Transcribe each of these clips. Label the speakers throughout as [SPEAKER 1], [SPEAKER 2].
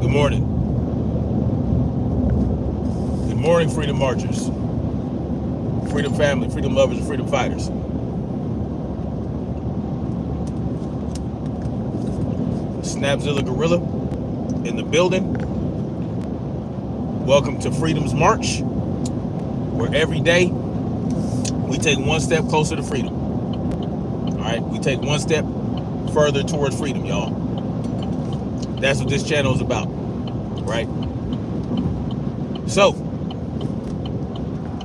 [SPEAKER 1] Good morning. Good morning, freedom marchers, freedom family, freedom lovers, and freedom fighters. Snapzilla Gorilla in the building. Welcome to Freedom's March, where every day we take one step closer to freedom. All right, we take one step further towards freedom, y'all. That's what this channel is about, right? So,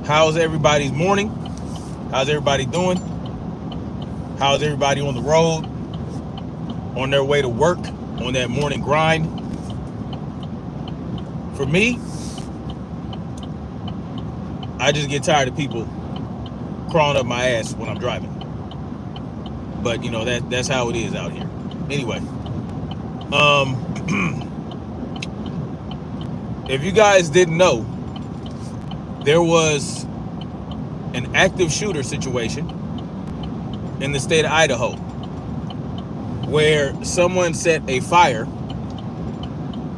[SPEAKER 1] how's everybody's morning? How's everybody doing? How's everybody on the road, on their way to work, on that morning grind? For me, I just get tired of people crawling up my ass when I'm driving. But you know, that's how it is out here. Anyway, if you guys didn't know, there was an active shooter situation in the state of Idaho where someone set a fire,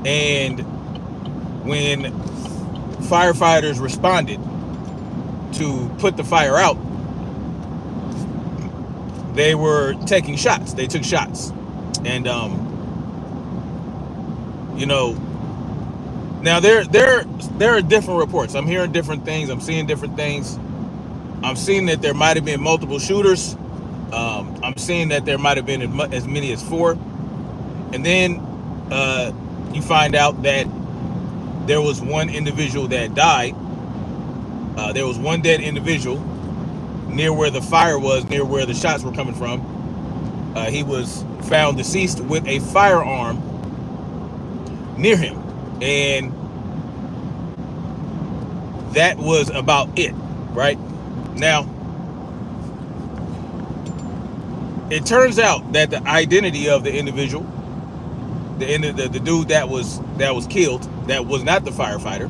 [SPEAKER 1] and when firefighters responded to put the fire out, they were taking shots. They took shots. And you know, now there are different reports. I'm hearing different things. I'm seeing different things. I'm seeing that there might have been multiple shooters. I'm seeing that there might have been as many as 4. And then you find out that there was one individual that died. There was one dead individual near where the fire was, near where the shots were coming from. He was found deceased with a firearm near him. And that was about it, right? Now, it turns out that the identity of the individual, the dude that was killed, that was not the firefighter,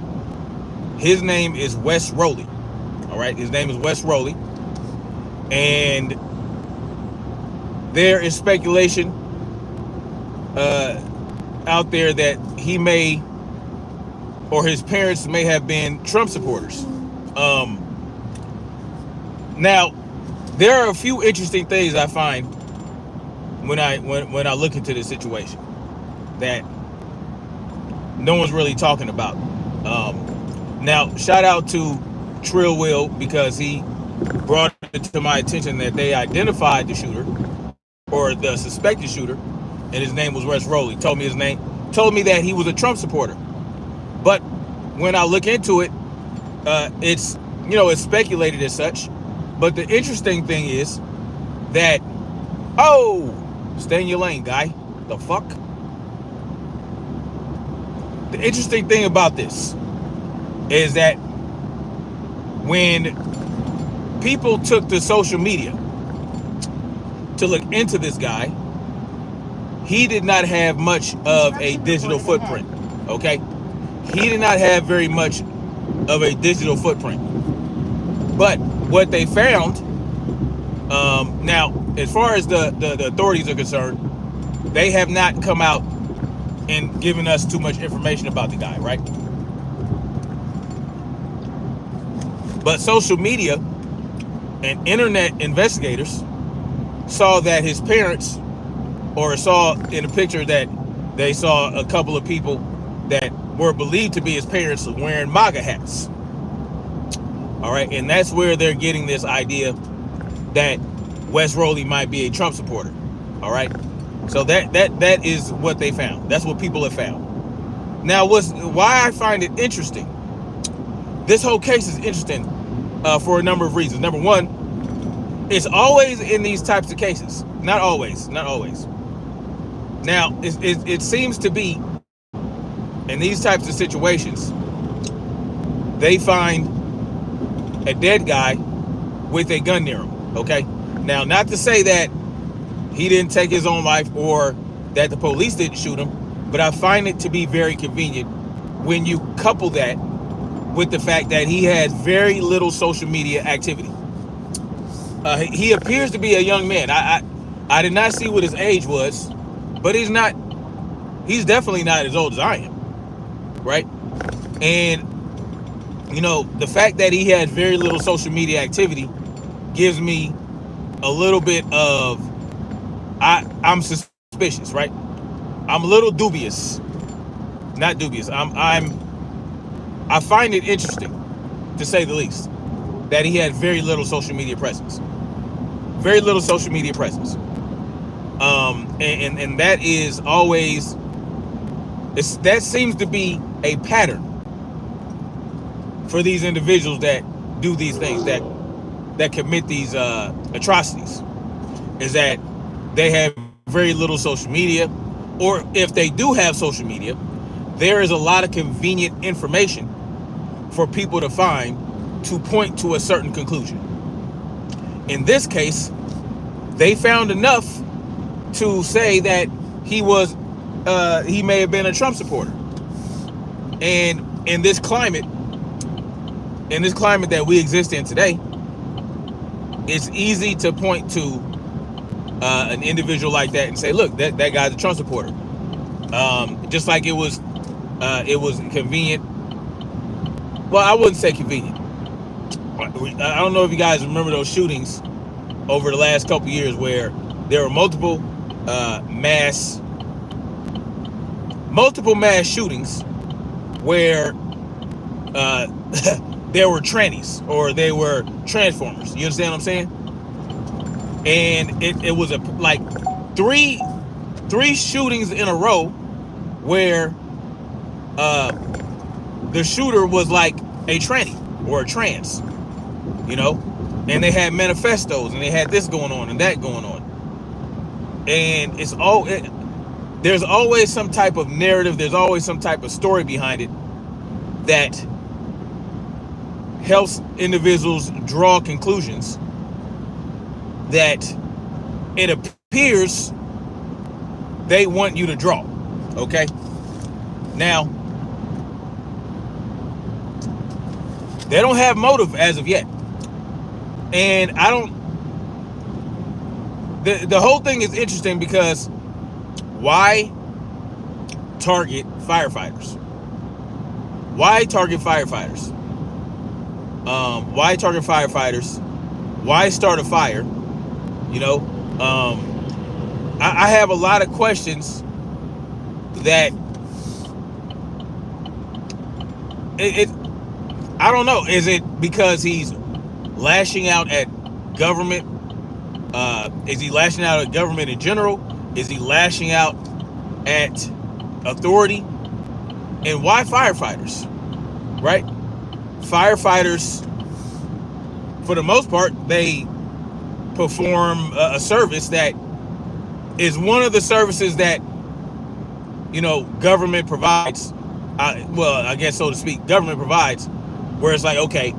[SPEAKER 1] his name is Wes Rowley. All right, his name is Wes Rowley. And there is speculation out there that he may, or his parents may have been Trump supporters. Now, there are a few interesting things I find when I look into this situation that no one's really talking about. Now, shout out to Trill Will, because he brought it to my attention that they identified the shooter, or the suspected shooter, and his name was Wes Rowley. Told me his name, told me that he was a Trump supporter. But when I look into it, it's, you know, it's speculated as such. But the interesting thing is that, oh, stay in your lane, guy. The fuck? The interesting thing about this is that when people took to social media to look into this guy, he did not have much of a digital footprint, okay? He did not have very much of a digital footprint. But what they found, now, as far as the authorities are concerned, they have not come out and given us too much information about the guy, right? But social media and internet investigators saw that his parents, or saw in a picture that they saw a couple of people that were believed to be his parents wearing MAGA hats. All right, and that's where they're getting this idea that Wes Rowley might be a Trump supporter. All right, so that is what they found. That's what people have found. Now, why I find it interesting? This whole case is interesting for a number of reasons. Number one, it's always in these types of cases. Not always. Now, it seems to be in these types of situations, they find a dead guy with a gun near him, okay? Now, not to say that he didn't take his own life or that the police didn't shoot him, but I find it to be very convenient when you couple that with the fact that he has very little social media activity. He appears to be a young man. I did not see what his age was, but he's definitely not as old as I am. right? And you know, the fact that he had very little social media activity gives me a little bit of I'm suspicious, right? I'm a little dubious, not dubious. I find it interesting, to say the least, that he had very little social media presence. Very little social media presence. And that is always, that seems to be a pattern for these individuals that do these things, that commit these atrocities, is that they have very little social media, or if they do have social media, there is a lot of convenient information for people to find to point to a certain conclusion. In this case, they found enough to say that he may have been a Trump supporter. And in this climate that we exist in today, it's easy to point to an individual like that and say, look, that guy's a Trump supporter. Just like it was convenient. Well, I wouldn't say convenient. I don't know if you guys remember those shootings over the last couple years where there were multiple mass shootings where there were trannies, or they were transformers. You understand what I'm saying? And it was like three shootings in a row where the shooter was like a tranny or a trans, you know, and they had manifestos and they had this going on and that going on, and there's always some type of narrative, there's always some type of story behind it that helps individuals draw conclusions that it appears they want you to draw. Okay, now they don't have motive as of yet, and I don't. The whole thing is interesting because why target firefighters? Why target firefighters? Why target firefighters? Why start a fire? You know, I have a lot of questions that I don't know. Is it because he's lashing out at government? Is he lashing out at government in general? Is he lashing out at authority? And why firefighters? Right? Firefighters, for the most part, they perform a service that is one of the services that, you know, government provides. Well, I guess so to speak, government provides, where it's like, okay,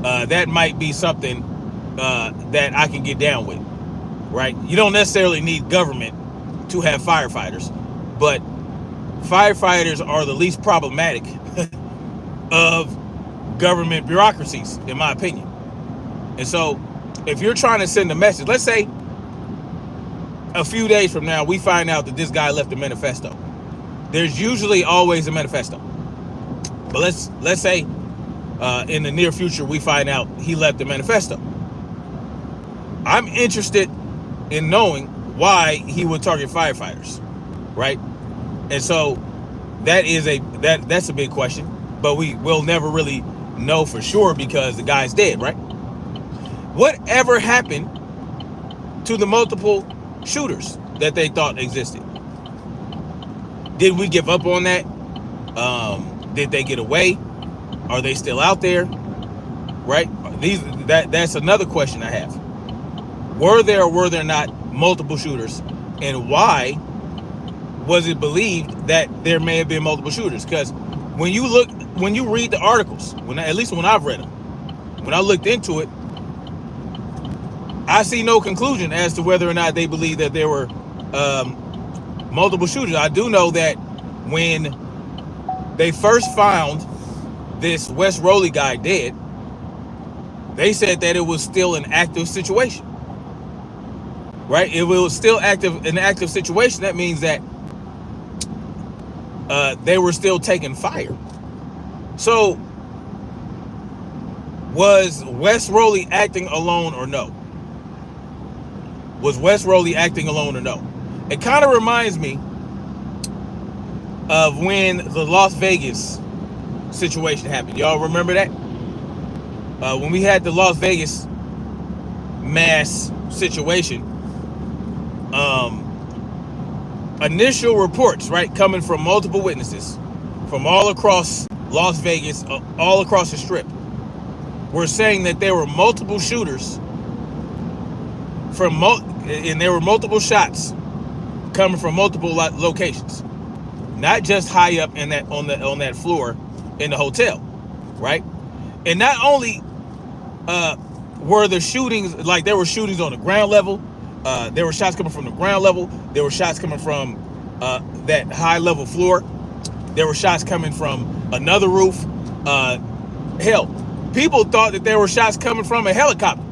[SPEAKER 1] that might be something that I can get down with, right? You don't necessarily need government to have firefighters, but firefighters are the least problematic of government bureaucracies, in my opinion. And so if you're trying to send a message, let's say a few days from now we find out that this guy left a manifesto. There's usually always a manifesto, but let's say in the near future we find out he left a manifesto. I'm interested in knowing why he would target firefighters, right? And so that's a big question, but we will never really know for sure because the guy's dead, right? Whatever happened to the multiple shooters that they thought existed? Did we give up on that? Did they get away? Are they still out there? Right? That's another question I have. Were there or were there not multiple shooters? And why was it believed that there may have been multiple shooters? Because when you read the articles, at least when I've read them, when I looked into it, I see no conclusion as to whether or not they believe that there were multiple shooters. I do know that when they first found this West Rowley guy dead, they said that it was still an active situation. Right? It was still an active situation. That means that they were still taking fire. So was Wes Rowley acting alone or no? Was Wes Rowley acting alone or no? It kind of reminds me of when the Las Vegas situation happened. Y'all remember that? When we had the Las Vegas mass situation, initial reports, right, coming from multiple witnesses from all across Las Vegas, all across the strip, were saying that there were multiple shooters and there were multiple shots coming from multiple locations, not just high up in that on that floor in the hotel, right? And not only were the shootings, like there were shootings on the ground level, there were shots coming from the ground level, there were shots coming from that high level floor, there were shots coming from another roof. Hell, people thought that there were shots coming from a helicopter.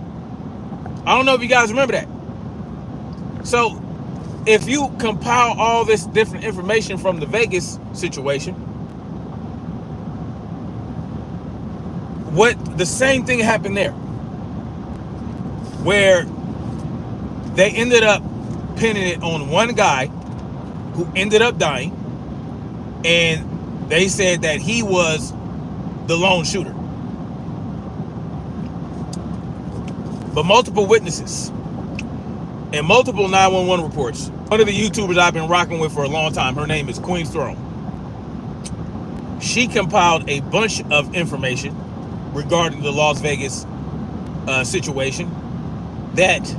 [SPEAKER 1] I don't know if you guys remember that. So if you compile all this different information from the Vegas situation, the same thing happened there, where they ended up pinning it on one guy who ended up dying, and they said that he was the lone shooter. But multiple witnesses and multiple 911 reports. One of the YouTubers I've been rocking with for a long time, her name is Queen's Throne. She compiled a bunch of information regarding the Las Vegas situation that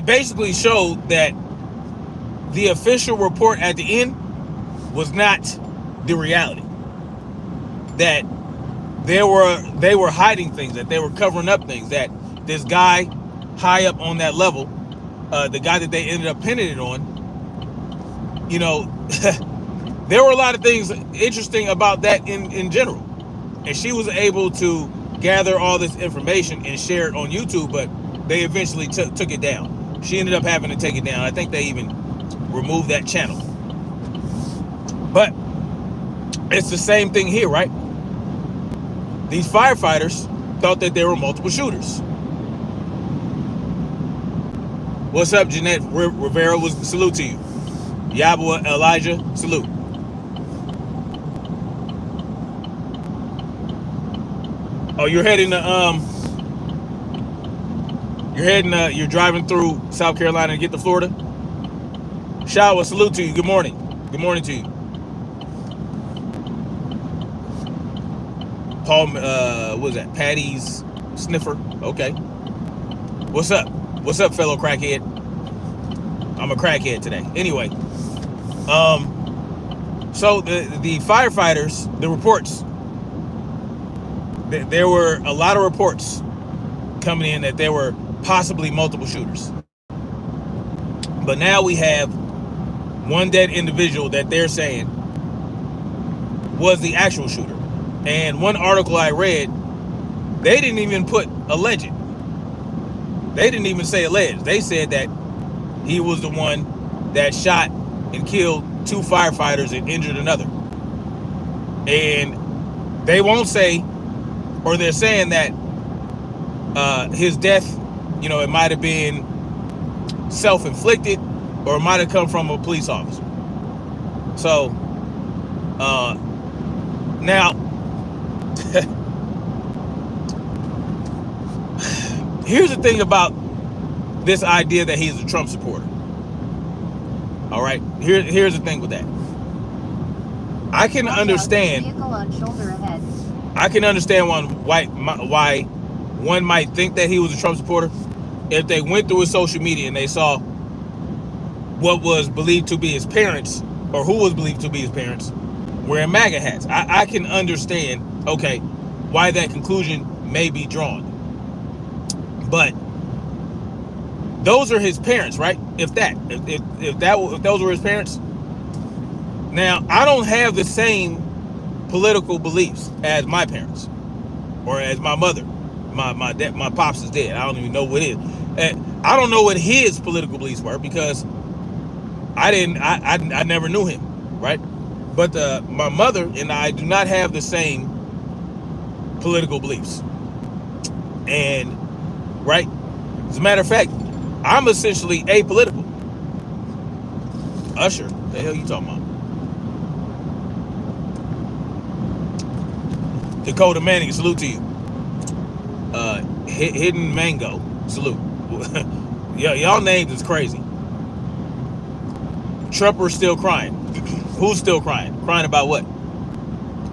[SPEAKER 1] basically showed that the official report at the end was not the reality. That they were hiding things, that they were covering up things, that this guy high up on that level, the guy that they ended up pinning it on, you know, there were a lot of things interesting about that in general. And she was able to gather all this information and share it on YouTube, but they eventually took it down. She ended up having to take it down. I think they even removed that channel. But it's the same thing here, right? These firefighters thought that there were multiple shooters. What's up, Jeanette Rivera? Salute to you. Yabua Elijah, salute. Oh, you're you're driving through South Carolina to get to Florida? Shawa, salute to you. Good morning. Good morning to you. Paul, what was that? Patty's sniffer. Okay. What's up? What's up, fellow crackhead? I'm a crackhead today. Anyway, so the firefighters, the reports, there were a lot of reports coming in that there were possibly multiple shooters. But now we have one dead individual that they're saying was the actual shooter. And one article I read, they didn't even put alleged. They didn't even say alleged. They said that he was the one that shot and killed 2 firefighters and injured another. And they won't say, or they're saying that his death, you know, it might have been self-inflicted or it might have come from a police officer. So now here's the thing about this idea that he's a Trump supporter. All right, here's the thing with that. I can understand. I can understand why one might think that he was a Trump supporter if they went through his social media and they saw what was believed to be his parents, or who was believed to be his parents, wearing MAGA hats. I can understand, okay, why that conclusion may be drawn. But those are his parents, right? If those were his parents. Now, I don't have the same political beliefs as my parents or as my mother. My dad, my pops is dead. I don't even know what it is. I don't know what his political beliefs were because I never knew him. right? But my mother and I do not have the same political beliefs. And, right? As a matter of fact, I'm essentially apolitical. Usher, the hell you talking about? Dakota Manning, salute to you. Hidden Mango, salute. Yeah, y'all names is crazy. Trumper's still crying. Who's still crying? Crying about what?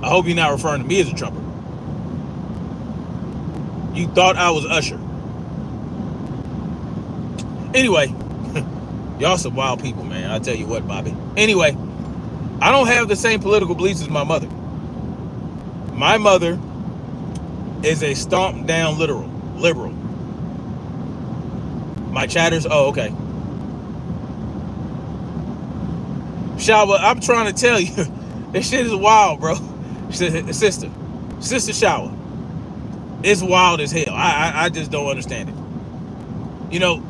[SPEAKER 1] I hope you're not referring to me as a Trumper. You thought I was Usher. Anyway, y'all some wild people, man. I'll tell you what, Bobby. Anyway, I don't have the same political beliefs as my mother. My mother is a stomped down liberal. My chatters, oh, okay. Shawa, I'm trying to tell you, this shit is wild, bro. Sister Shawa, it's wild as hell. I just don't understand it. You know,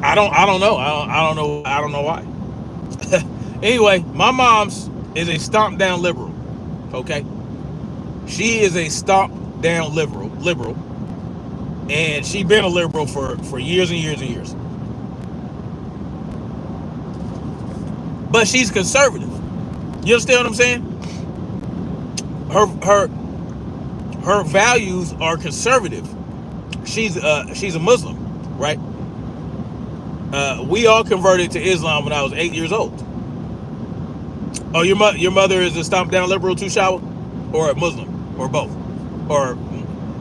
[SPEAKER 1] I don't know. I don't know why. Anyway, my mom's is a stomped down liberal. Okay, she is a stomped down liberal, and she been a liberal for years and years and years. But she's conservative. You understand what I'm saying? Her values are conservative. She's a Muslim, right? We all converted to Islam when I was 8 years old. Oh, your mother is a stomped down liberal too, Shawa, or a Muslim, or both, or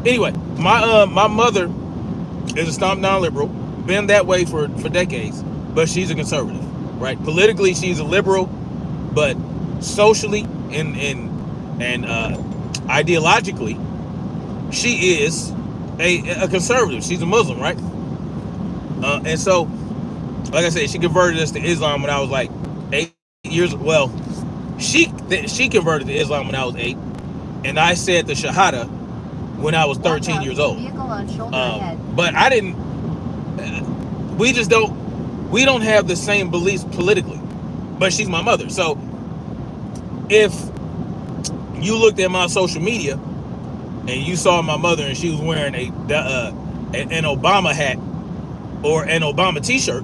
[SPEAKER 1] anyway. My mother is a stomped down liberal, been that way for decades, but she's a conservative, right? Politically, she's a liberal, but socially and ideologically, she is a conservative. She's a Muslim, right? And so, like I said, she converted us to Islam when I was like 8 years. Well, she converted to Islam when I was 8, and I said the Shahada when I was 13 years old. But I didn't. We don't have the same beliefs politically. But she's my mother, so if you looked at my social media and you saw my mother and she was wearing an Obama hat or an Obama t-shirt,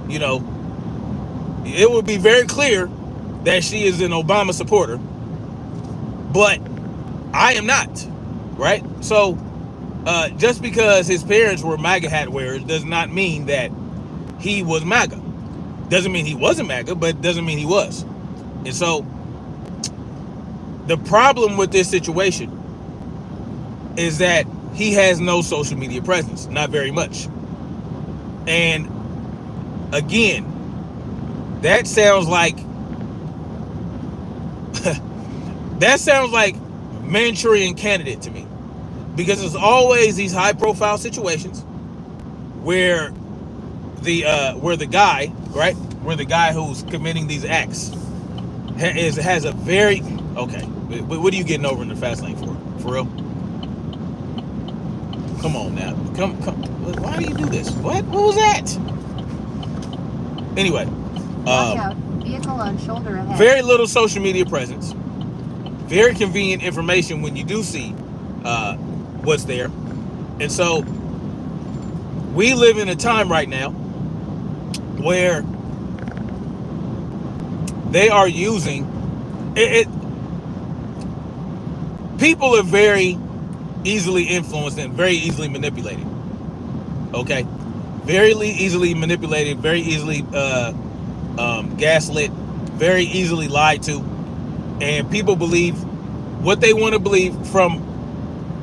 [SPEAKER 1] you know, it would be very clear that she is an Obama supporter, but I am not, right? So just because his parents were MAGA hat wearers does not mean that he was MAGA. Doesn't mean he wasn't MAGA, but doesn't mean he was. And so the problem with this situation is that he has no social media presence, not very much. And again, that sounds like Manchurian Candidate to me, because it's always these high profile situations where the guy, right, where the guy who's committing these acts has a very, okay, what are you getting over in the fast lane for real? Come on now, come, why do you do this? What was that? Anyway,
[SPEAKER 2] watch out, vehicle on shoulder ahead.
[SPEAKER 1] Very little social media presence, very convenient information when you do see what's there. And so we live in a time right now where they are using it. People are very easily influenced and very easily manipulated. Okay, very easily manipulated, very easily gaslit, very easily lied to, and people believe what they want to believe from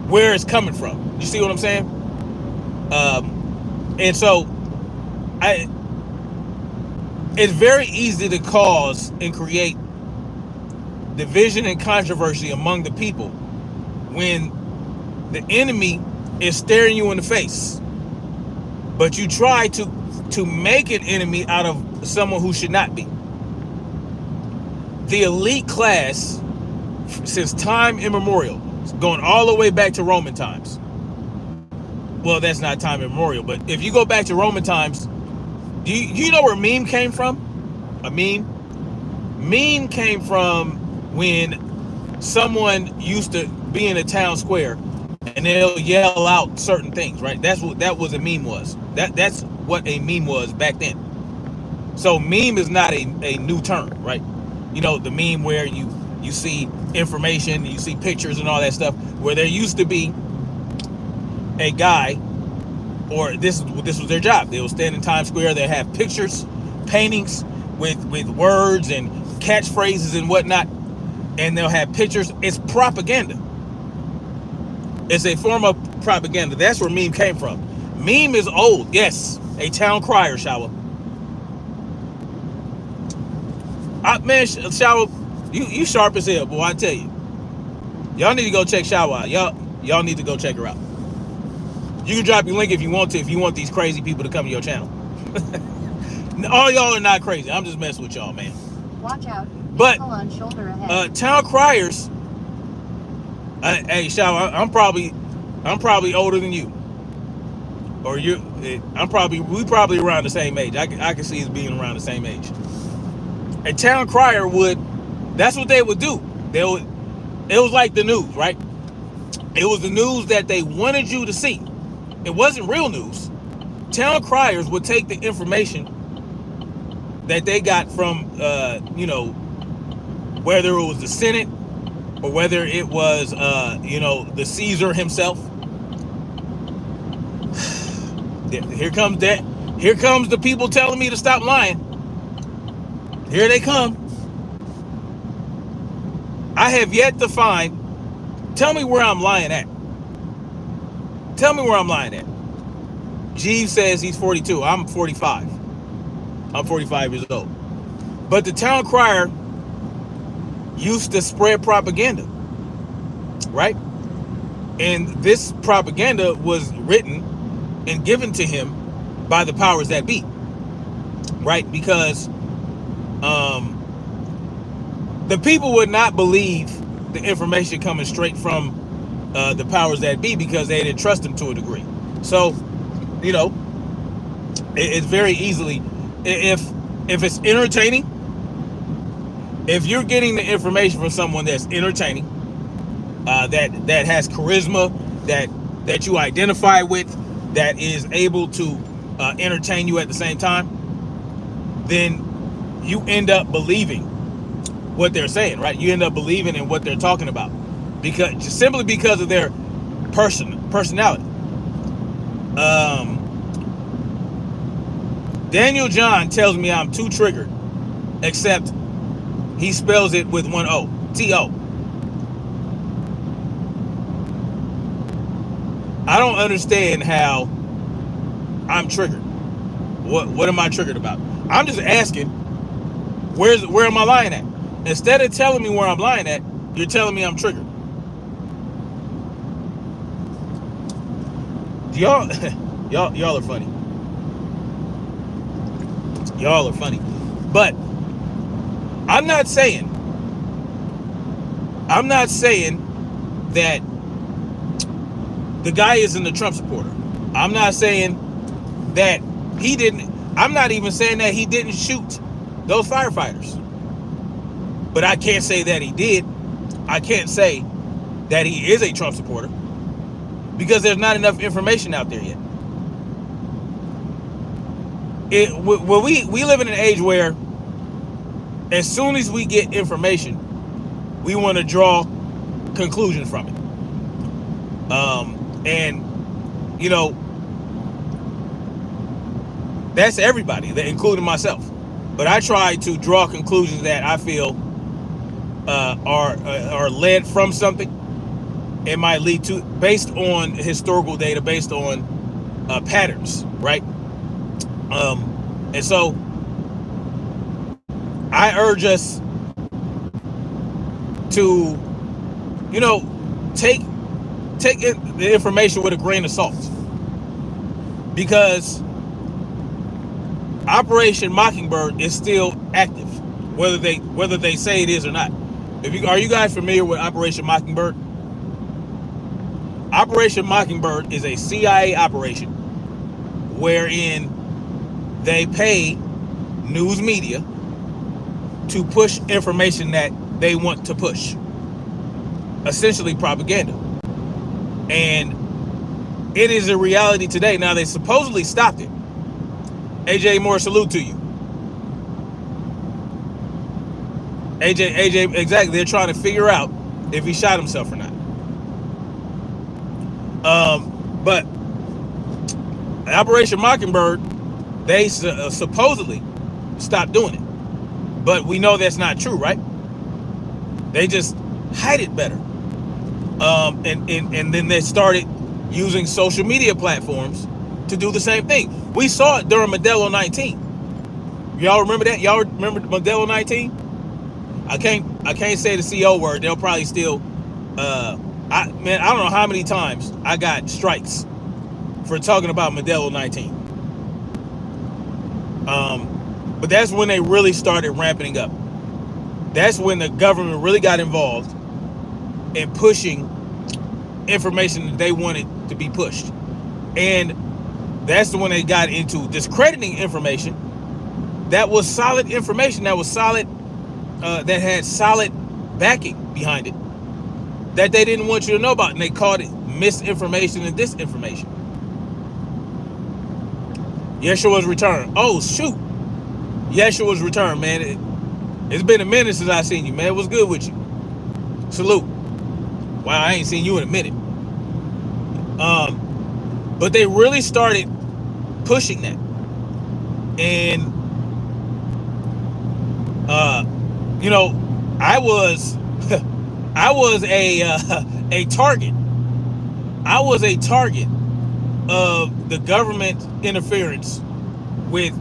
[SPEAKER 1] where it's coming from. You see what I'm saying? And so it's very easy to cause and create division and controversy among the people when the enemy is staring you in the face, but you try to make an enemy out of someone who should not be. The elite class, since time immemorial, going all the way back to Roman times. Well, that's not time immemorial, but if you go back to Roman times, do you know where meme came from? A meme? Meme came from when someone used to be in a town square and they'll yell out certain things, right? That's what that was a meme was. That's what a meme was back then. So meme is not a new term, right? You know, the meme where you see information, you see pictures and all that stuff, where there used to be a guy, or this was their job. They will stand in Times Square, they have pictures, paintings with words and catchphrases and whatnot, and they'll have pictures. It's propaganda. It's a form of propaganda. That's where meme came from. Meme is old, yes. A town crier, Shower. Man, Shower, you sharp as hell, boy. I tell you, y'all need to go check Shower out. Y'all need to go check her out. You can drop your link if you want to. If you want these crazy people to come to your channel. All y'all are not crazy. I'm just messing with y'all, man.
[SPEAKER 2] Watch out.
[SPEAKER 1] But
[SPEAKER 2] On shoulder ahead.
[SPEAKER 1] town criers. Hey, Shower, I'm probably older than you, or we probably around the same age. I can see us being around the same age. A town crier that's what they would do. It was like the news, right? It was the news that they wanted you to see. It wasn't real news. Town criers would take the information that they got from, whether it was the Senate or whether it was, the Caesar himself. Here comes the people telling me to stop lying. Here they come. I have yet to find. Tell me where I'm lying at. Tell me where I'm lying at. Jeeves says he's 42. I'm 45. I'm 45 years old. But the town crier used to spread propaganda, right? And this propaganda was written and given to him by the powers that be, right? Because the people would not believe the information coming straight from the powers that be, because they didn't trust them to a degree. So, it's very easily, if it's entertaining, if you're getting the information from someone that's entertaining, that has charisma, that you identify with, that is able to entertain you at the same time, then you end up believing what they're saying, right? You end up believing in what they're talking about, simply because of their personality. Daniel John tells me I'm too triggered, except he spells it with one O, T-O. I don't understand how I'm triggered. What am I triggered about? I'm just asking, where am I lying at? Instead of telling me where I'm lying at, you're telling me I'm triggered. Y'all are funny. Y'all are funny. But I'm not saying that the guy isn't a Trump supporter. I'm not saying that he didn't. I'm not even saying that he didn't shoot those firefighters. But I can't say that he did. I can't say that he is a Trump supporter, because there's not enough information out there yet. We live in an age where as soon as we get information, we want to draw conclusions from it. And that's everybody, including myself. But I try to draw conclusions that I feel are led from something. It might lead to, based on historical data, based on patterns, right? And so I urge us to, take the information with a grain of salt, because Operation Mockingbird is still active, whether they say it is or not. Are you guys familiar with Operation Mockingbird? Operation Mockingbird is a CIA operation wherein they pay news media to push information that they want to push. Essentially propaganda. And it is a reality today. Now, they supposedly stopped it. AJ Moore, salute to you. AJ, exactly. They're trying to figure out if he shot himself or not. But Operation Mockingbird, they supposedly stopped doing it. But we know that's not true, right? They just hide it better. And then they started using social media platforms to do the same thing. We saw it during Modelo 19. Y'all remember that? Y'all remember Modelo 19? I can't say the CO word. They'll probably still I don't know how many times I got strikes for talking about Modelo 19. But that's when they really started ramping up. That's when the government really got involved in pushing information that they wanted to be pushed. And that's when they got into discrediting information that was solid information, that was solid, that had solid backing behind it, that they didn't want you to know about, and they called it misinformation and disinformation. Yeshua's return. Oh, shoot. Yeshua's return, man. It's been a minute since I seen you, man. What's good with you? Salute. Wow, I ain't seen you in a minute. But they really started pushing that. And, I was a target. I was a target of the government interference with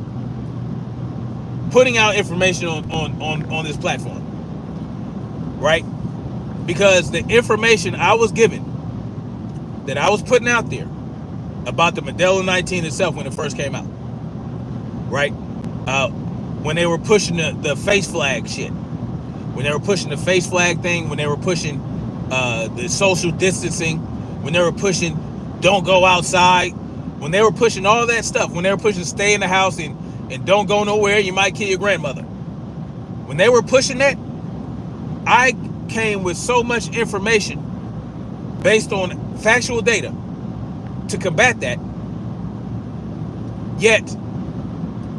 [SPEAKER 1] putting out information on this platform, right? Because the information I was given, that I was putting out there about the Modelo 19 itself when it first came out, right? When they were pushing the face flag shit, when they were pushing the face flag thing, when they were pushing the social distancing, when they were pushing don't go outside, when they were pushing all that stuff, when they were pushing stay in the house and don't go nowhere, you might kill your grandmother. When they were pushing that, I came with so much information based on factual data to combat that, yet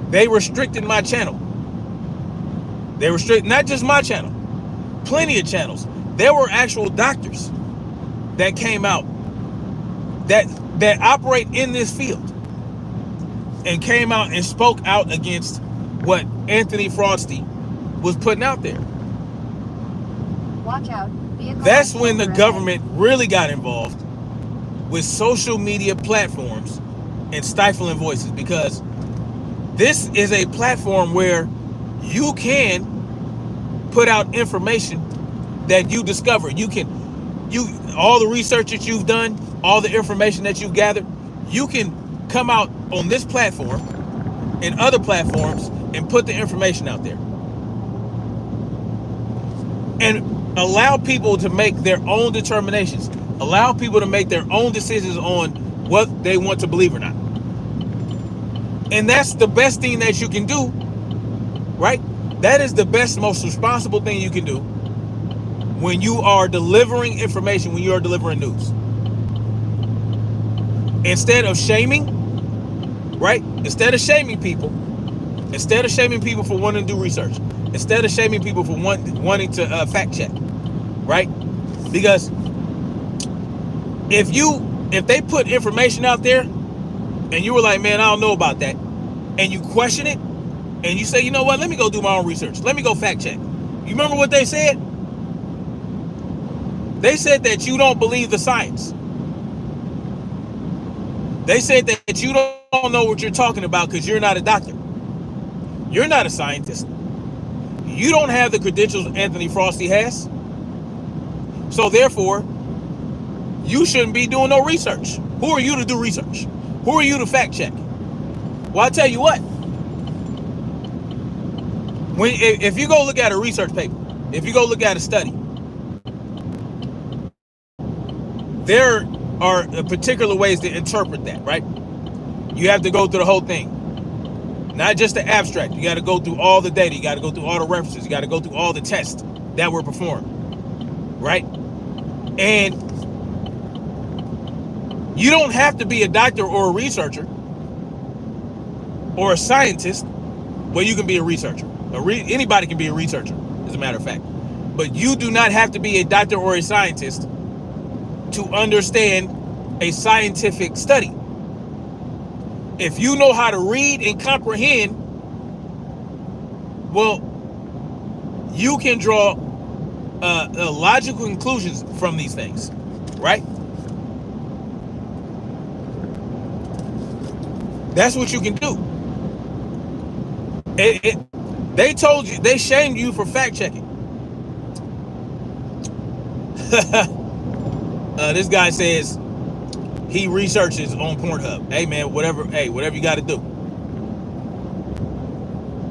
[SPEAKER 1] they restricted my channel. They restricted not just my channel, plenty of channels. There were actual doctors that came out that operate in this field and came out and spoke out against what Anthony Frosty was putting out there.
[SPEAKER 2] Watch out.
[SPEAKER 1] That's when the government really got involved with social media platforms and stifling voices, because this is a platform where you can put out information that you discover. All the research that you've done, all the information that you've gathered, you can come out on this platform and other platforms and put the information out there and allow people to make their own determinations, allow people to make their own decisions on what they want to believe or not. And that's the best thing that you can do, right? That is the best, most responsible thing you can do when you are delivering information, when you are delivering news. Instead of shaming, right? Instead of shaming people for wanting to do research, instead of shaming people for wanting to fact check, right? Because if they put information out there and you were like, man, I don't know about that, and you question it, and you say, you know what, let me go do my own research, let me go fact check. You remember what they said? They said that you don't believe the science. They said that you don't know what you're talking about because you're not a doctor. You're not a scientist. You don't have the credentials Anthony Frosty has. So therefore, you shouldn't be doing no research. Who are you to do research? Who are you to fact check? Well, I tell you what. If you go look at a research paper, if you go look at a study, there are particular ways to interpret that, right? You have to go through the whole thing. Not just the abstract. You got to go through all the data. You got to go through all the references. You got to go through all the tests that were performed, right? And you don't have to be a doctor or a researcher or a scientist. Well, you can be a researcher. Anybody can be a researcher, as a matter of fact. But you do not have to be a doctor or a scientist to understand a scientific study. If you know how to read and comprehend, well, you can draw logical conclusions from these things, right? That's what you can do. They told you, they shamed you for fact checking. This guy says he researches on Pornhub. Hey man, whatever you got to do.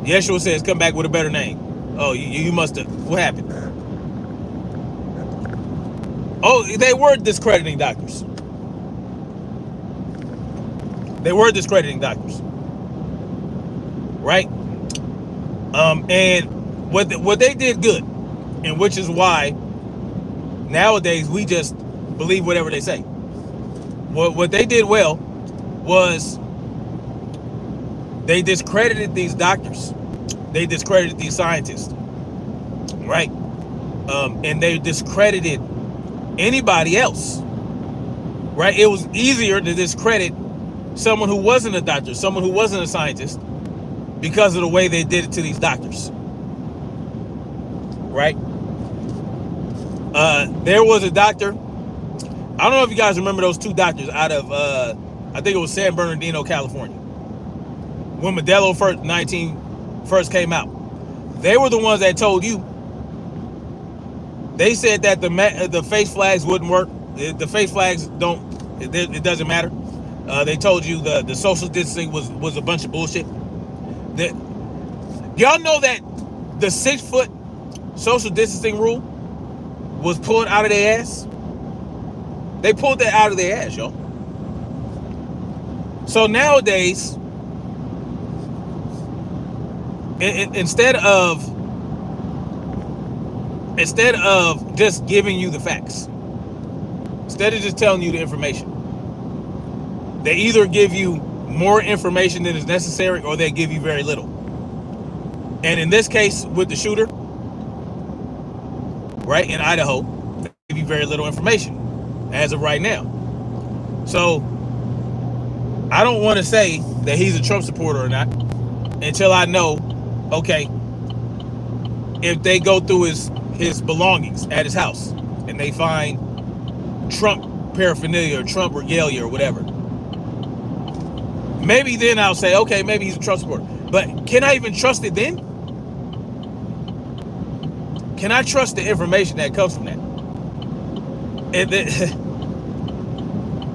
[SPEAKER 1] Yeshua says come back with a better name. Oh, you must have. What happened? Oh, they were discrediting doctors. They were discrediting doctors, right? And what they did good, and which is why nowadays we just believe whatever they say. What they did well was they discredited these doctors, they discredited these scientists, right? And they discredited anybody else, right? It was easier to discredit someone who wasn't a doctor, someone who wasn't a scientist, because of the way they did it to these doctors, right? There was a doctor. I don't know if you guys remember those two doctors out of, I think it was San Bernardino, California. When Modelo first came out, they were the ones that told you. They said that the face flags wouldn't work. The face flags it doesn't matter. They told you the social distancing was a bunch of bullshit. Y'all know that the 6-foot social distancing rule was pulled out of their ass? They pulled that out of their ass, y'all. So nowadays, instead of just giving you the facts, instead of just telling you the information, they either give you more information than is necessary or they give you very little. And in this case with the shooter, right, in Idaho, they give you very little information as of right now. So I don't want to say that he's a Trump supporter or not until I know, okay, if they go through his belongings at his house and they find Trump paraphernalia or Trump regalia or whatever, maybe then I'll say, okay, maybe he's a Trump supporter. But can I even trust it then? Can I trust the information that comes from that?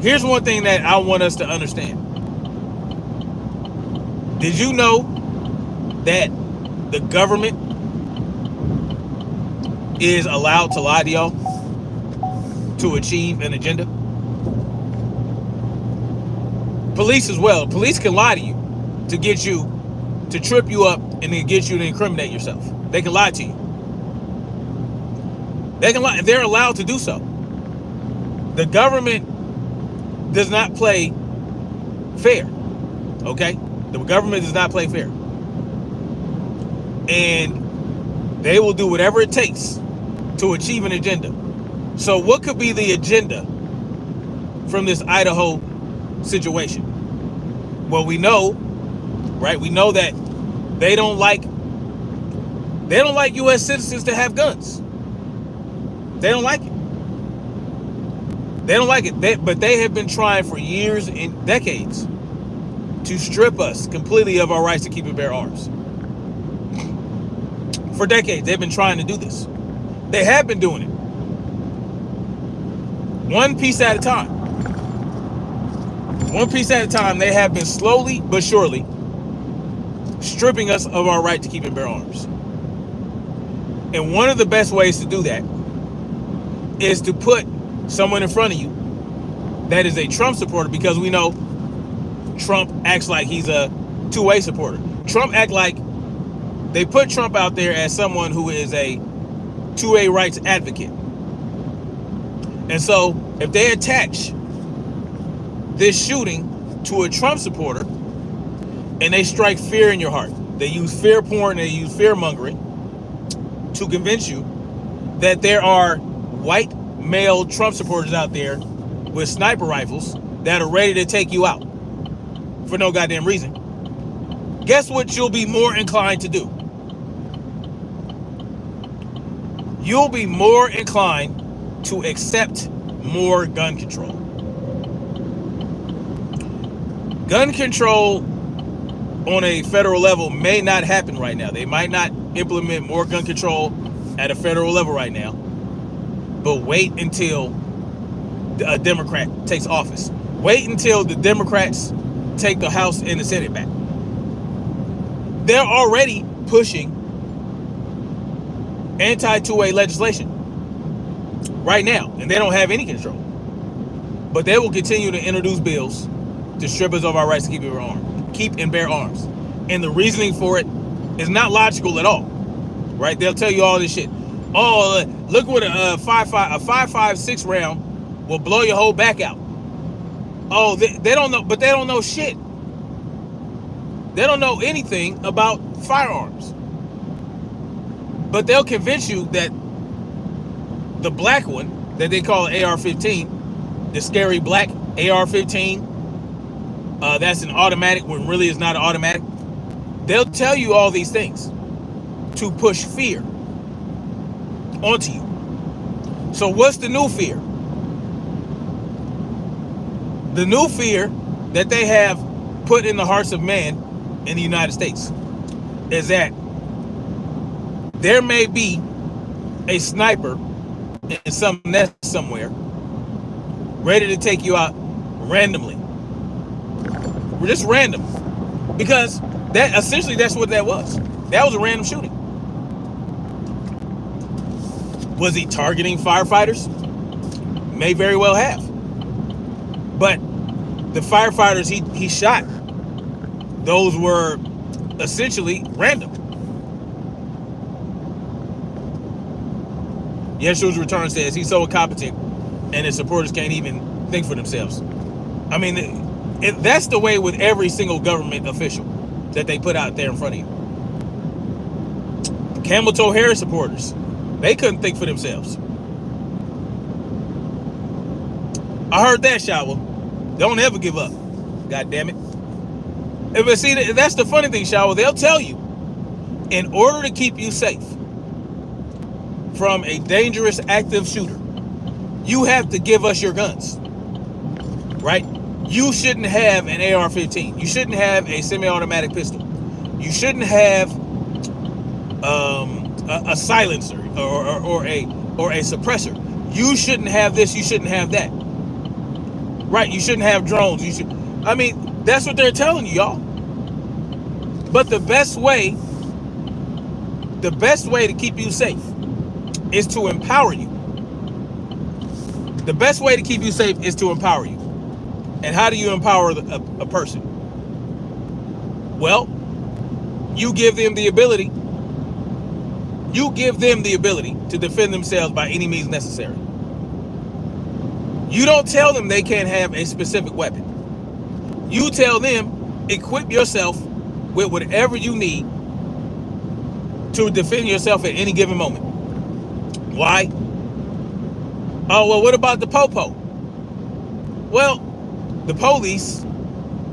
[SPEAKER 1] Here's one thing that I want us to understand. Did you know that the government is allowed to lie to y'all to achieve an agenda? Police as well. Police can lie to you to get you, to trip you up and then get you to incriminate yourself. They can lie to you. They can lie. They're allowed to do so. The government does not play fair. Okay? The government does not play fair. And they will do whatever it takes to achieve an agenda. So what could be the agenda from this Idaho situation? Well, we know, right? We know that they don't like U.S. citizens to have guns. They don't like it. They don't like it. But they have been trying for years and decades to strip us completely of our rights to keep and bear arms. For decades, they've been trying to do this. They have been doing it. One piece at a time. One piece at a time, they have been slowly but surely stripping us of our right to keep and bear arms. And one of the best ways to do that is to put someone in front of you that is a Trump supporter, because we know Trump acts like he's a two-way supporter. Trump act like they put Trump out there as someone who is a 2A rights advocate. And so if they attach this shooting to a Trump supporter and they strike fear in your heart, they use fear porn, they use fear mongering to convince you that there are white male Trump supporters out there with sniper rifles that are ready to take you out for no goddamn reason. Guess what you'll be more inclined to do? You'll be more inclined to accept more gun control. Gun control on a federal level may not happen right now. They might not implement more gun control at a federal level right now. But wait until a Democrat takes office. Wait until the Democrats take the House and the Senate back. They're already pushing anti-2A legislation right now, and they don't have any control. But they will continue to introduce bills to strip us of our rights to keep and bear arms. And the reasoning for it is not logical at all, right? They'll tell you all this shit. Oh, look what a 5.56 round will blow your whole back out. Oh, they don't know, but they don't know shit. They don't know anything about firearms. But they'll convince you that the black one that they call an AR-15, the scary black AR-15, that's an automatic when really it's not an automatic. They'll tell you all these things to push fear onto you. So what's the new fear? The new fear that they have put in the hearts of man in the United States is that there may be a sniper in some nest somewhere ready to take you out randomly. Just random. Because that essentially that's what that was. That was a random shooting. Was he targeting firefighters? May very well have. But the firefighters he shot, those were essentially random. Yeshua's return says he's so incompetent and his supporters can't even think for themselves. I mean, that's the way with every single government official that they put out there in front of you. Camel Toe Harris supporters, they couldn't think for themselves. I heard that, Shower. Don't ever give up. God damn it. But see, that's the funny thing, Shower. They'll tell you, in order to keep you safe from a dangerous active shooter, you have to give us your guns. Right? You shouldn't have an AR-15. You shouldn't have a semi-automatic pistol. You shouldn't have a silencer or a suppressor. You shouldn't have this. You shouldn't have that. Right? You shouldn't have drones. You should. I mean, that's what they're telling you, y'all. But the best way to keep you safe is to empower you. The best way to keep you safe is to empower you. And how do you empower a person? Well, you give them the ability. You give them the ability to defend themselves by any means necessary. You don't tell them they can't have a specific weapon. You tell them, equip yourself with whatever you need to defend yourself at any given moment. Why? Oh, well, what about the popo? Well, the police,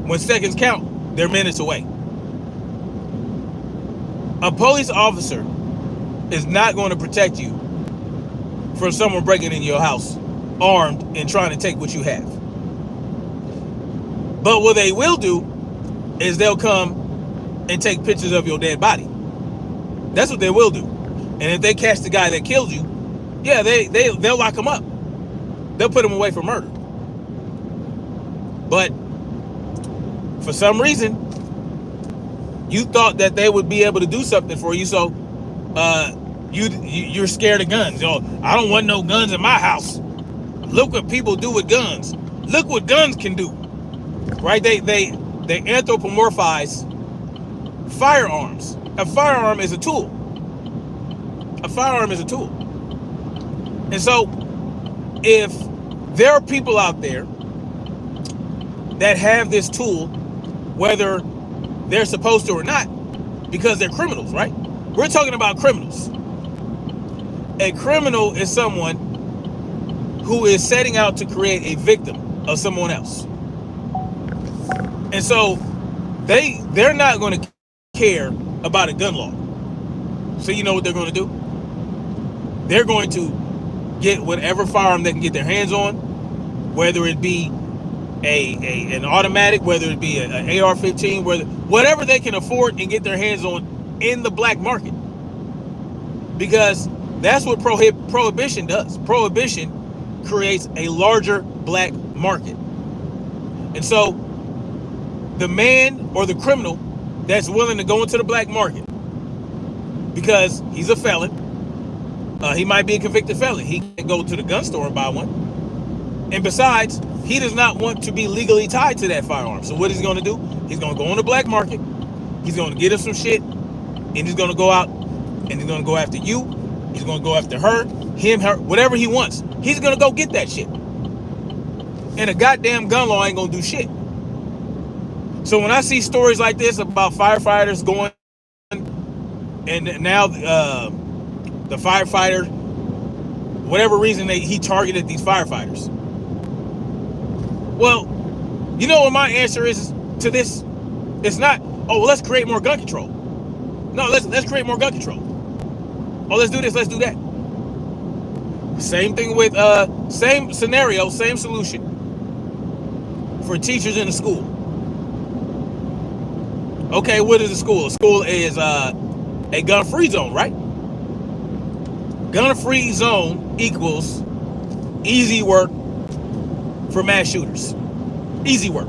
[SPEAKER 1] when seconds count, they're minutes away. A police officer is not going to protect you from someone breaking in your house armed and trying to take what you have. But what they will do is they'll come and take pictures of your dead body. That's what they will do. And if they catch the guy that killed you, yeah, they'll lock him up. They'll put him away for murder. But for some reason, you thought that they would be able to do something for you, so you're scared of guns. Oh, I don't want no guns in my house. Look what people do with guns. Look what guns can do. Right? They anthropomorphize firearms. A firearm is a tool. A firearm is a tool. And so if there are people out there that have this tool, whether they're supposed to or not, because they're criminals, right? We're talking about criminals. A criminal is someone who is setting out to create a victim of someone else. And so they're not going to care about a gun law. So you know what they're going to do? They're going to get whatever firearm they can get their hands on, whether it be an automatic, whether it be an AR-15, whatever they can afford and get their hands on in the black market. Because that's what prohibition does. Prohibition creates a larger black market. And so the man or the criminal that's willing to go into the black market because he's a felon, he might be a convicted felon. He can go to the gun store and buy one. And besides, he does not want to be legally tied to that firearm. So what he's going to do? He's going to go on the black market. He's going to get him some shit. And he's going to go out and he's going to go after you. He's going to go after her, him, her, whatever he wants. He's going to go get that shit. And a goddamn gun law ain't going to do shit. So when I see stories like this about firefighters going, and now the firefighter, whatever reason he targeted these firefighters. Well, you know what my answer is to this? It's not, oh, well, let's create more gun control. No, let's create more gun control. Oh, let's do this, let's do that. Same thing with, same scenario, same solution for teachers in a school. Okay, what is a school? A school is a gun-free zone, right? Gun-free zone equals easy work for mass shooters. Easy work.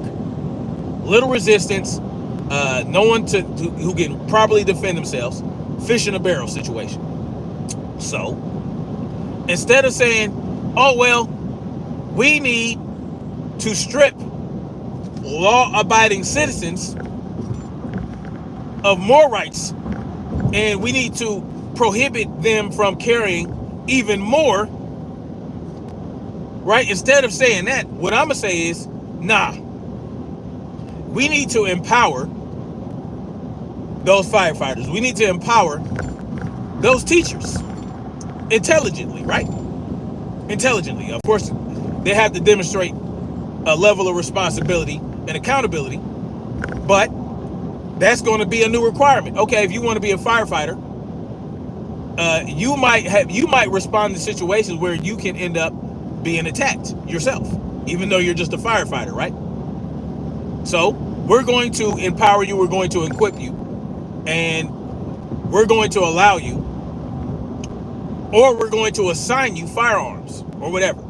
[SPEAKER 1] Little resistance. No one who can properly defend themselves. Fish in a barrel situation. So, instead of saying, oh, well, we need to strip law-abiding citizens of more rights, and we need to prohibit them from carrying even more, right? Instead of saying that, what I'm gonna say is, nah, we need to empower those firefighters. We need to empower those teachers intelligently, right? Intelligently. Of course, they have to demonstrate a level of responsibility and accountability, but that's going to be a new requirement. Okay, if you want to be a firefighter, you might respond to situations where you can end up being attacked yourself, even though you're just a firefighter, right? So we're going to empower you, we're going to equip you, and we're going to allow you, or we're going to assign you firearms or whatever.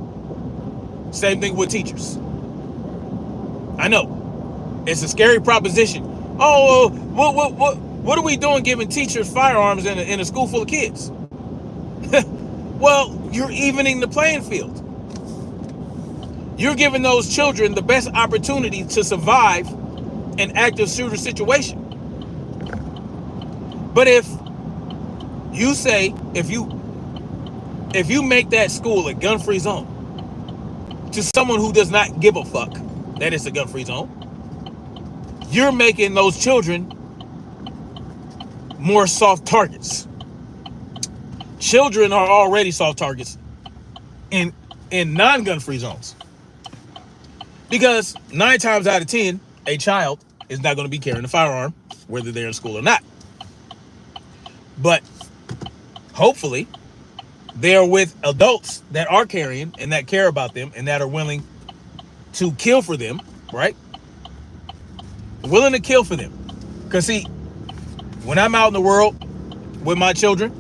[SPEAKER 1] Same thing with teachers. I know it's a scary proposition. Oh, what are we doing giving teachers firearms in a school full of kids? Well, you're evening the playing field. You're giving those children the best opportunity to survive an active shooter situation. But if you say, if you make that school a gun-free zone to someone who does not give a fuck that it's a gun-free zone, you're making those children more soft targets. Children are already soft targets in non-gun-free zones. Because 9 times out of 10, a child is not going to be carrying a firearm, whether they're in school or not. But hopefully, they are with adults that are carrying and that care about them and that are willing to kill for them, right? Willing to kill for them. Because see, when I'm out in the world with my children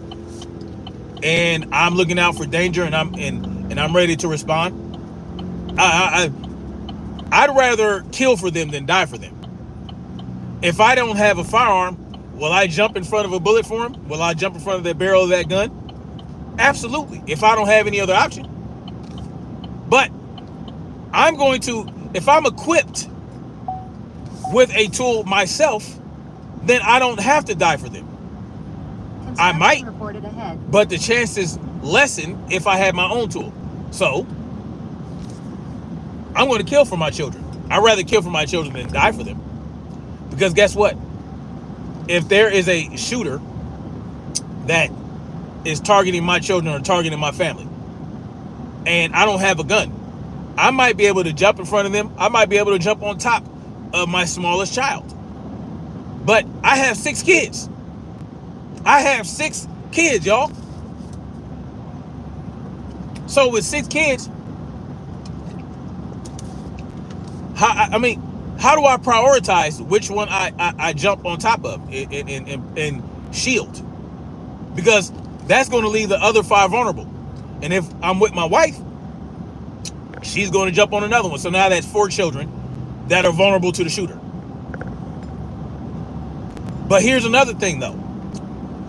[SPEAKER 1] and I'm looking out for danger and I'm ready to respond, I'd rather kill for them than die for them. If I don't have a firearm, will I jump in front of a bullet for him? Will I jump in front of the barrel of that gun? Absolutely, if I don't have any other option. But I'm going to, if I'm equipped with a tool myself, then I don't have to die for them. I might,
[SPEAKER 2] reported ahead.
[SPEAKER 1] but the chances lessen if I had my own tool. So I'm going to kill for my children. I'd rather kill for my children than die for them. Because guess what? If there is a shooter that is targeting my children or targeting my family, and I don't have a gun, I might be able to jump in front of them. I might be able to jump on top of my smallest child. But I have 6 kids. I have 6 kids, y'all. So with 6 kids, how do I prioritize which one I jump on top of and shield? Because that's going to leave the other 5 vulnerable. And if I'm with my wife, she's going to jump on another one. So now that's 4 children that are vulnerable to the shooter. But here's another thing, though.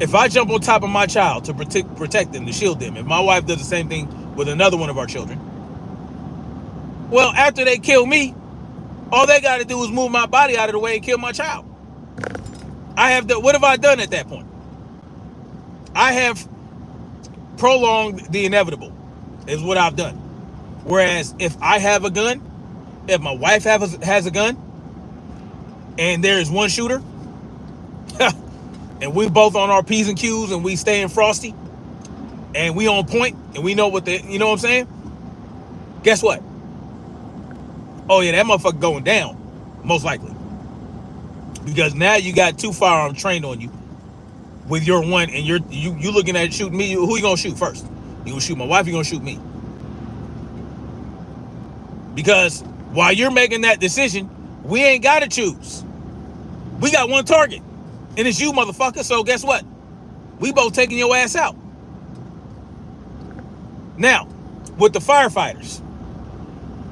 [SPEAKER 1] If I jump on top of my child to protect them, to shield them, if my wife does the same thing with another one of our children, well, after they kill me, all they got to do is move my body out of the way and kill my child. What have I done at that point? I have prolonged the inevitable, is what I've done. Whereas if I have a gun, if my wife has a gun, and there is one shooter, and we both on our P's and Q's and we staying frosty, and we on point, and we know you know what I'm saying? Guess what? Oh yeah, that motherfucker going down, most likely. Because now you got 2 firearms trained on you with your one, and you looking at shooting me. Who you gonna shoot first? You gonna shoot my wife? You gonna shoot me? Because while you're making that decision, we ain't gotta choose. We got one target, and it's you, motherfucker. So guess what? We both taking your ass out. Now, with the firefighters,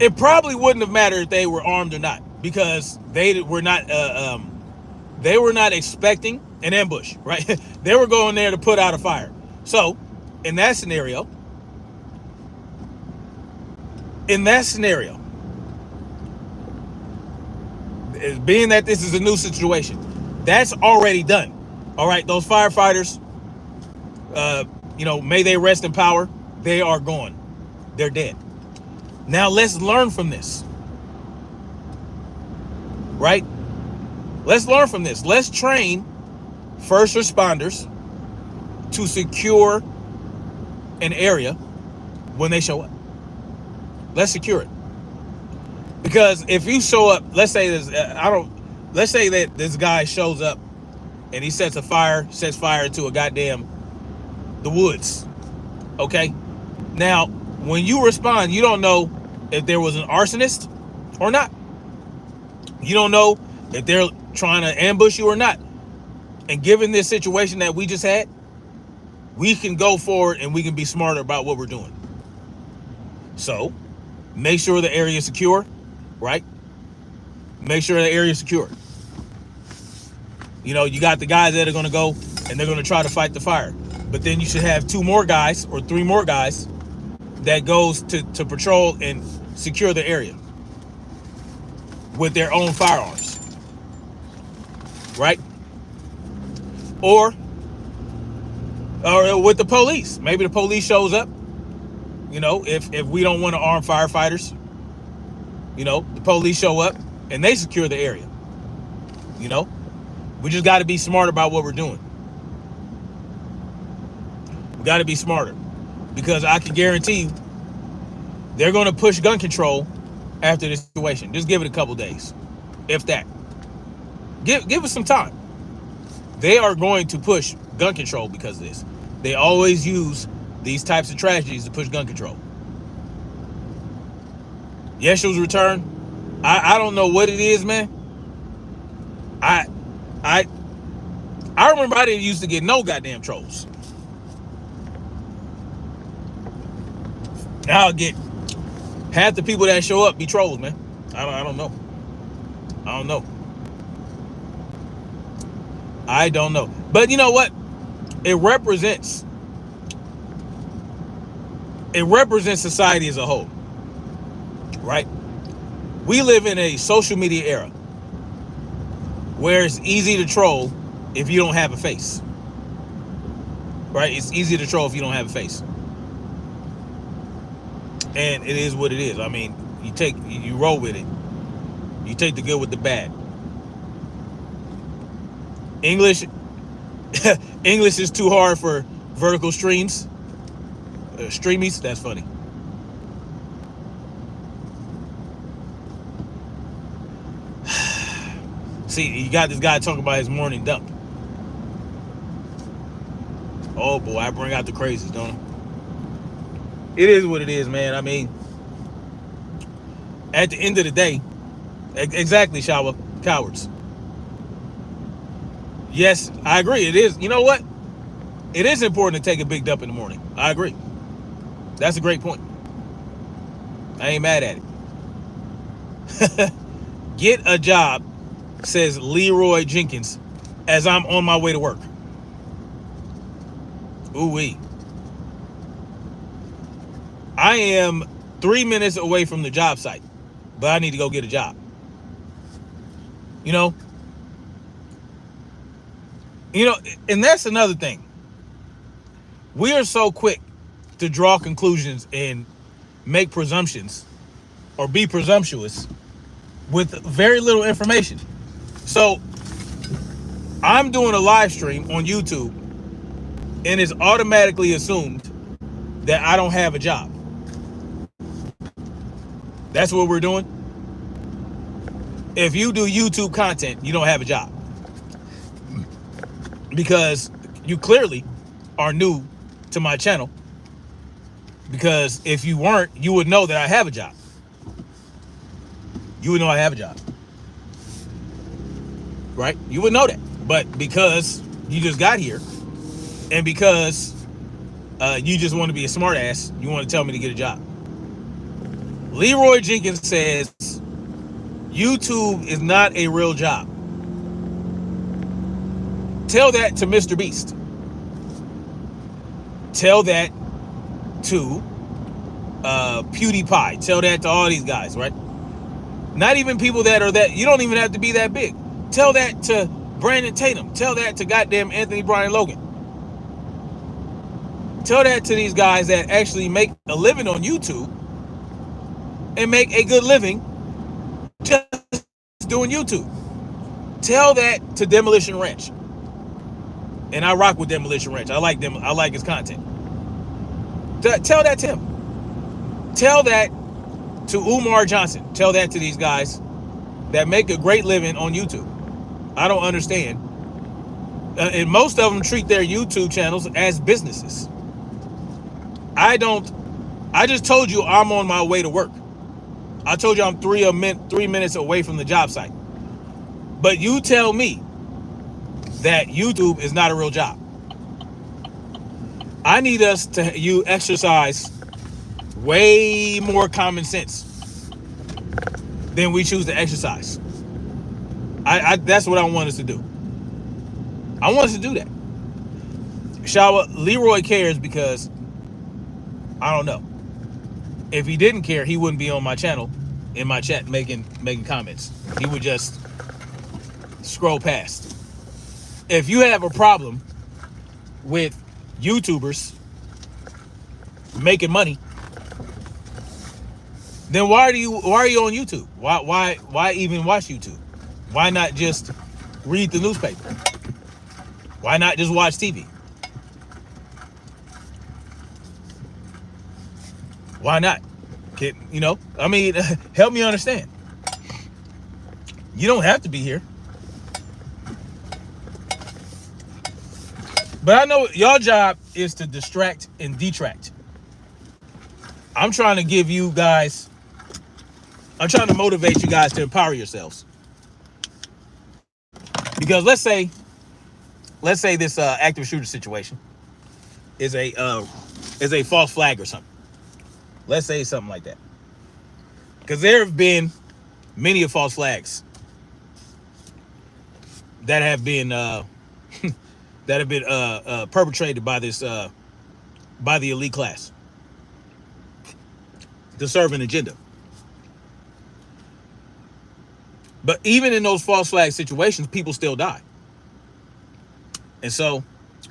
[SPEAKER 1] it probably wouldn't have mattered if they were armed or not, because they were not expecting an ambush, right? They were going there to put out a fire. So, in that scenario, being that this is a new situation, that's already done. All right, those firefighters, may they rest in power. They are gone. They're dead. Now let's learn from this. Right? Let's learn from this. Let's train first responders to secure an area when they show up. Let's secure it. Because if you show up, let's say that this guy shows up and he sets fire to the woods. Okay? Now, when you respond, you don't know if there was an arsonist or not. You don't know if they're trying to ambush you or not. And given this situation that we just had, we can go forward and we can be smarter about what we're doing. So, make sure the area is secure, right? Make sure the area is secure. You got the guys that are going to go and they're going to try to fight the fire. But then you should have 2 more guys or 3 more guys that goes to patrol and secure the area with their own firearms, right? Or with the police. Maybe the police shows up. If we don't want to arm firefighters, the police show up and they secure the area. We just got to be smart about what we're doing. We got to be smarter, because I can guarantee you they're going to push gun control after this situation. Just give it a couple days, if that. Give us some time. They are going to push gun control because of this. They always use these types of tragedies to push gun control. Yeshua's return. I don't know what it is, man. I remember I didn't used to get no goddamn trolls. Now I'll get half the people that show up be trolls, man. I don't know. I don't know. But you know what? It represents society as a whole, right? We live in a social media era. where it's easy to troll if you don't have a face. Right? It's easy to troll if you don't have a face. And it is what it is. I mean, you roll with it. You take the good with the bad. English is too hard for vertical streams. Streamies, that's funny. See, you got this guy talking about his morning dump. Oh boy, I bring out the crazies, don't I? It is what it is, man. I mean, at the end of the day, exactly, Shawa, cowards. Yes, I agree. It is. You know what? It is important to take a big dump in the morning. I agree. That's a great point. I ain't mad at it. Get a job, says Leroy Jenkins, as I'm on my way to work. Ooh-wee. I am 3 minutes away from the job site, but I need to go get a job. You know, and that's another thing. We are so quick to draw conclusions and make presumptions or be presumptuous with very little information. So I'm doing a live stream on YouTube and it's automatically assumed that I don't have a job. That's what we're doing. If you do YouTube content, you don't have a job. Because you clearly are new to my channel. Because if you weren't, you would know that I have a job. You would know I have a job. Right? You would know that. But because you just got here, and because you just want to be a smart ass, you want to tell me to get a job. Leroy Jenkins says, YouTube is not a real job. Tell that to Mr. Beast. Tell that to PewDiePie. Tell that to all these guys, right? Not even people that are that, you don't even have to be that big. Tell that to Brandon Tatum. Tell that to goddamn Anthony Brian Logan. Tell that to these guys that actually make a living on YouTube and make a good living just doing YouTube. Tell that to Demolition Ranch. And I rock with Demolition Ranch. I like them. I like his content. Tell that to him. Tell that to Umar Johnson. Tell that to these guys that make a great living on YouTube. I don't understand. And most of them treat their YouTube channels as businesses. I don't. I just told you I'm on my way to work. I told you I'm 3 minutes away from the job site. But you tell me that YouTube is not a real job. I need us to exercise way more common sense than we choose to exercise. That's what I want us to do. I want us to do that. Shawa, Leroy cares because I don't know. If he didn't care, he wouldn't be on my channel in my chat making comments. He would just scroll past. If you have a problem with YouTubers making money, then why are you on YouTube? Why even watch YouTube? Why not just read the newspaper? Why not just watch TV? Why not? I mean, help me understand. You don't have to be here. But I know your job is to distract and detract. I'm trying to give you guys, I'm trying to motivate you guys to empower yourselves. Because let's say this active shooter situation is a false flag or something. Let's say something like that. Because there have been many false flags that have been perpetrated by this by the elite class to serve an agenda. But even in those false flag situations, people still die. And so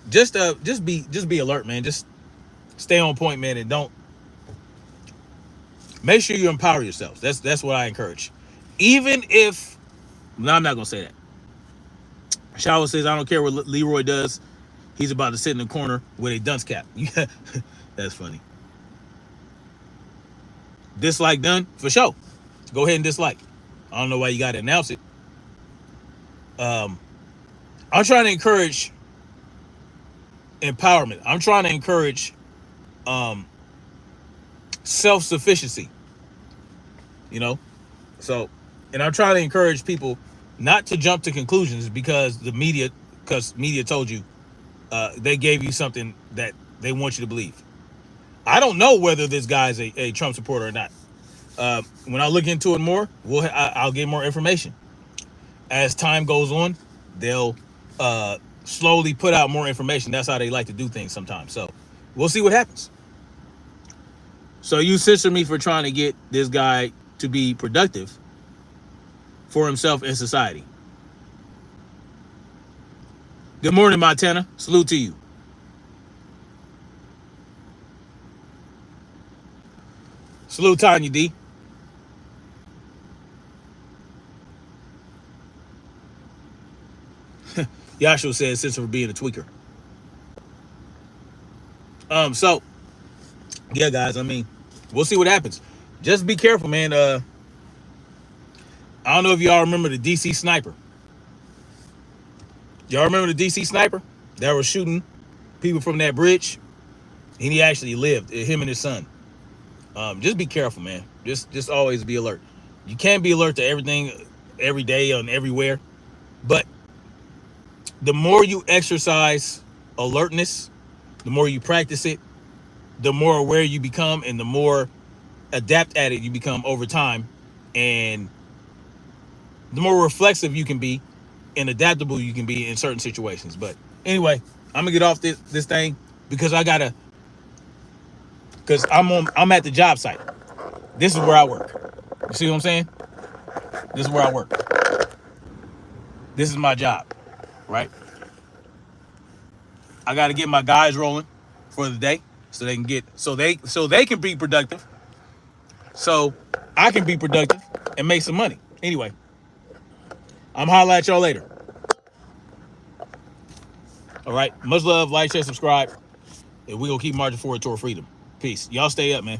[SPEAKER 1] just be alert, man. Just stay on point, man, and don't make sure you empower yourselves. That's what I encourage. Even if no, I'm not gonna say that. Shower says, I don't care what Leroy does. He's about to sit in the corner with a dunce cap. That's funny. Dislike done? For sure. Go ahead and dislike. I don't know why you got to announce it. I'm trying to encourage empowerment. I'm trying to encourage self-sufficiency. You know? So, and I'm trying to encourage people not to jump to conclusions because media told you, they gave you something that they want you to believe. I don't know whether this guy's a Trump supporter or not. When I look into it more, I'll get more information. As time goes on, they'll slowly put out more information. That's how they like to do things sometimes. So we'll see what happens. So you censor me for trying to get this guy to be productive for himself and society. Good morning, Montana. Salute to you. Salute, Tanya D. Yashua says, censor for being a tweaker. So yeah, guys, I mean, we'll see what happens. Just be careful, man. I don't know if y'all remember the DC sniper. Y'all remember the DC sniper that was shooting people from that bridge? And he actually lived, him and his son. Just be careful, man. Just always be alert. You can't be alert to everything every day and everywhere. But the more you exercise alertness, the more you practice it, the more aware you become and the more adept at it you become over time, and the more reflexive you can be and adaptable you can be in certain situations. But anyway, I'm gonna get off this thing because I'm at the job site. This is where I work. You see what I'm saying? This is where I work. This is my job, right? I got to get my guys rolling for the day so they can be productive. So I can be productive and make some money. Anyway, I'm holla at y'all later. All right. Much love. Like, share, subscribe. And we're going to keep marching forward toward freedom. Peace. Y'all stay up, man.